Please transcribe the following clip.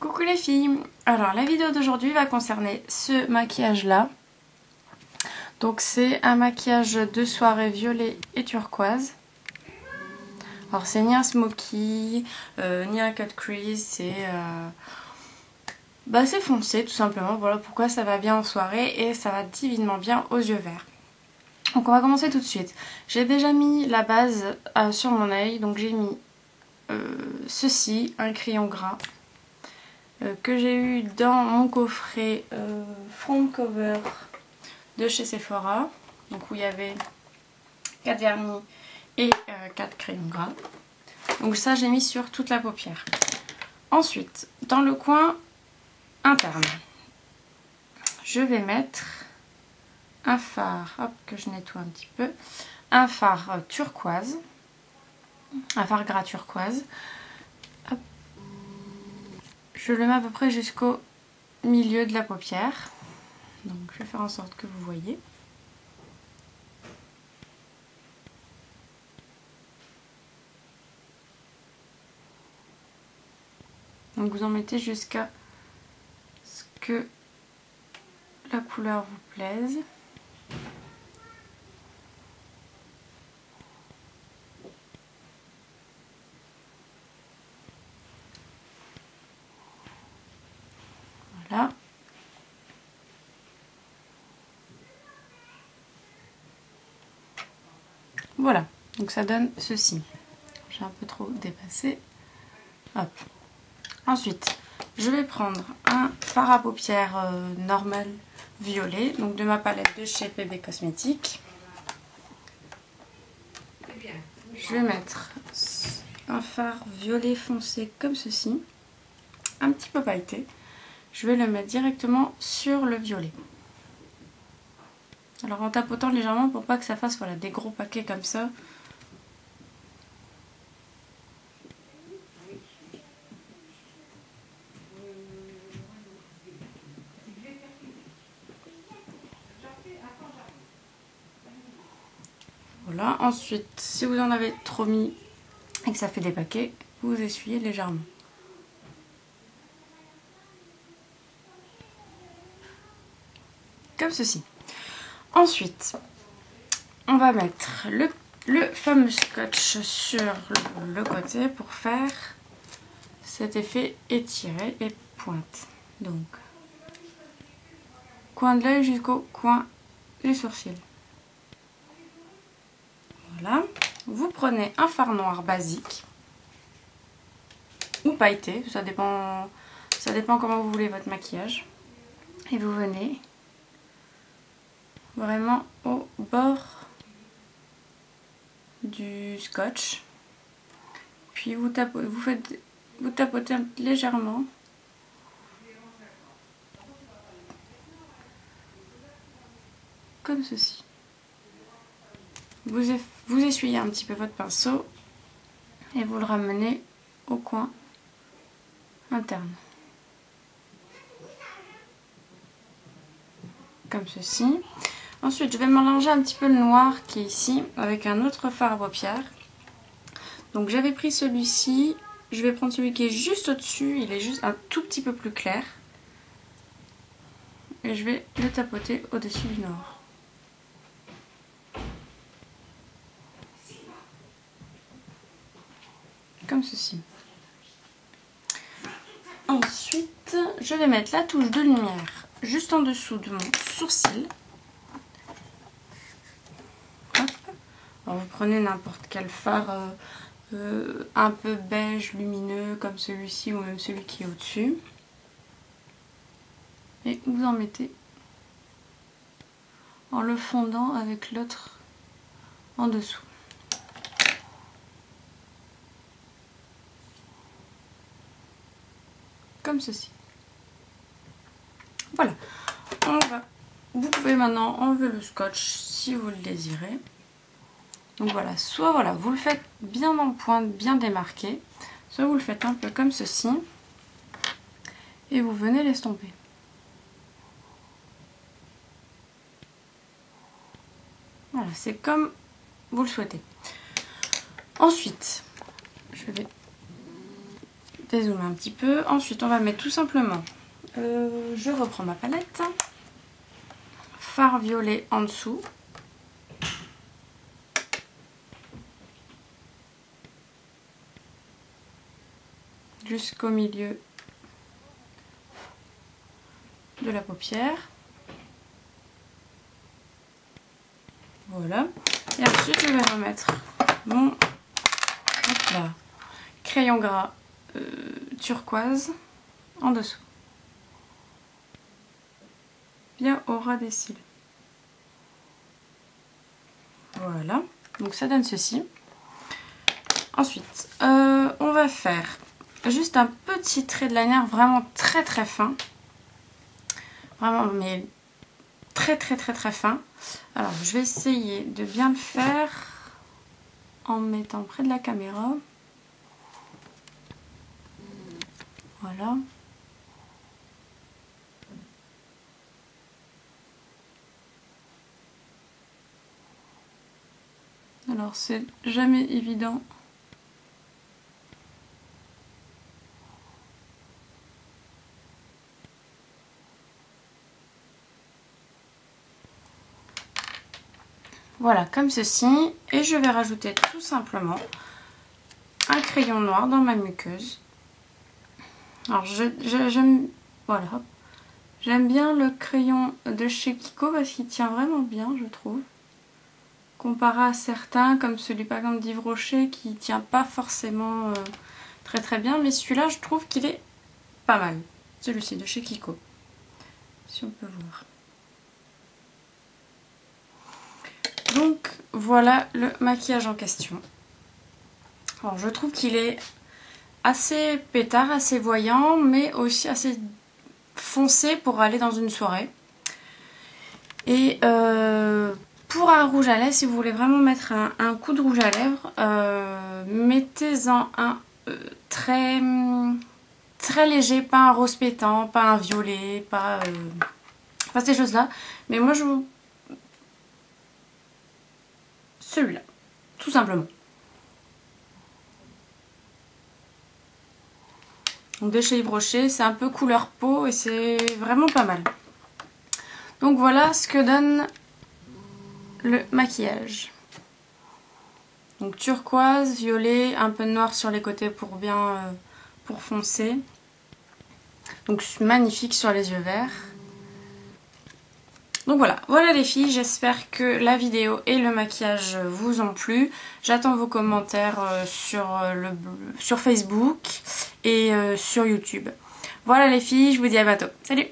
Coucou les filles. Alors la vidéo d'aujourd'hui va concerner ce maquillage là. Donc c'est un maquillage de soirée violet et turquoise. Alors c'est ni un smoky, ni un cut crease, c'est foncé tout simplement. Voilà pourquoi ça va bien en soirée et ça va divinement bien aux yeux verts. Donc on va commencer tout de suite. J'ai déjà mis la base sur mon œil, donc j'ai mis ceci, un crayon gras. Que j'ai eu dans mon coffret front cover de chez Sephora, donc où il y avait 4 vernis et 4 crayons gras. Donc ça j'ai mis sur toute la paupière. Ensuite, dans le coin interne, je vais mettre un fard, hop, que je nettoie un petit peu, un fard turquoise, un fard gras turquoise. Hop. Je le mets à peu près jusqu'au milieu de la paupière. Donc je vais faire en sorte que vous voyez. Donc vous en mettez jusqu'à ce que la couleur vous plaise. Voilà. Voilà, donc ça donne ceci. J'ai un peu trop dépassé. Hop. Ensuite, je vais prendre un fard à paupières normal violet, donc de ma palette de chez PB Cosmetics. Je vais mettre un fard violet foncé comme ceci, un petit peu pailleté. Je vais le mettre directement sur le violet. Alors en tapotant légèrement pour pas que ça fasse des gros paquets comme ça. Voilà, ensuite si vous en avez trop mis et que ça fait des paquets, vous essuyez légèrement. Comme ceci. Ensuite, on va mettre le fameux scotch sur le côté pour faire cet effet étiré et pointe. Donc, coin de l'œil jusqu'au coin du sourcil. Voilà. Vous prenez un fard noir basique ou pailleté, ça dépend comment vous voulez votre maquillage. Et vous venez vraiment au bord du scotch. Puis vous tapotez légèrement. Comme ceci. Vous essuyez un petit peu votre pinceau et vous le ramenez au coin interne. Comme ceci. Ensuite, je vais mélanger un petit peu le noir qui est ici avec un autre fard à paupières. Donc j'avais pris celui-ci. Je vais prendre celui qui est juste au-dessus. Il est juste un tout petit peu plus clair. Et je vais le tapoter au-dessus du noir. Comme ceci. Ensuite, je vais mettre la touche de lumière juste en dessous de mon sourcil. Hop. Alors vous prenez n'importe quel fard un peu beige lumineux comme celui-ci ou même celui qui est au-dessus. Et vous en mettez en le fondant avec l'autre en dessous. Comme ceci. Voilà. Vous pouvez maintenant enlever le scotch si vous le désirez. Donc voilà, soit vous le faites bien en pointe, bien démarqué, soit vous le faites un peu comme ceci et vous venez l'estomper. Voilà, c'est comme vous le souhaitez. Ensuite, je vais dézoomer un petit peu. Ensuite, on va mettre tout simplement, je reprends ma palette, fard violet en dessous. Jusqu'au milieu de la paupière. Voilà. Et ensuite, je vais remettre mon crayon gras turquoise en dessous. Bien au ras des cils. Voilà. Donc ça donne ceci. Ensuite, on va faire juste un petit trait de liner vraiment très très fin. Vraiment, mais très fin. Alors, je vais essayer de bien le faire en me mettant près de la caméra. Voilà. Alors, c'est jamais évident. Voilà, comme ceci. Et je vais rajouter tout simplement un crayon noir dans ma muqueuse. Alors, j'aime voilà, j'aime bien le crayon de chez Kiko parce qu'il tient vraiment bien, je trouve. Comparé à certains, comme celui par exemple d'Yves Rocher, qui tient pas forcément très bien. Mais celui-là, je trouve qu'il est pas mal. Celui-ci de chez Kiko. Si on peut voir. Donc voilà le maquillage en question. Alors je trouve qu'il est assez pétard, assez voyant, mais aussi assez foncé pour aller dans une soirée. Et pour un rouge à lèvres, si vous voulez vraiment mettre un coup de rouge à lèvres, mettez-en un très léger, pas un rose pétant, pas un violet, pas ces choses-là. Mais moi je vous... celui-là, tout simplement. Donc de chez Yves Rocher, c'est un peu couleur peau et c'est vraiment pas mal. Donc voilà ce que donne le maquillage. Donc turquoise, violet, un peu de noir sur les côtés pour bien pour foncer. Donc magnifique sur les yeux verts. Donc voilà les filles, j'espère que la vidéo et le maquillage vous ont plu. J'attends vos commentaires sur Facebook et sur YouTube. Voilà les filles, je vous dis à bientôt. Salut!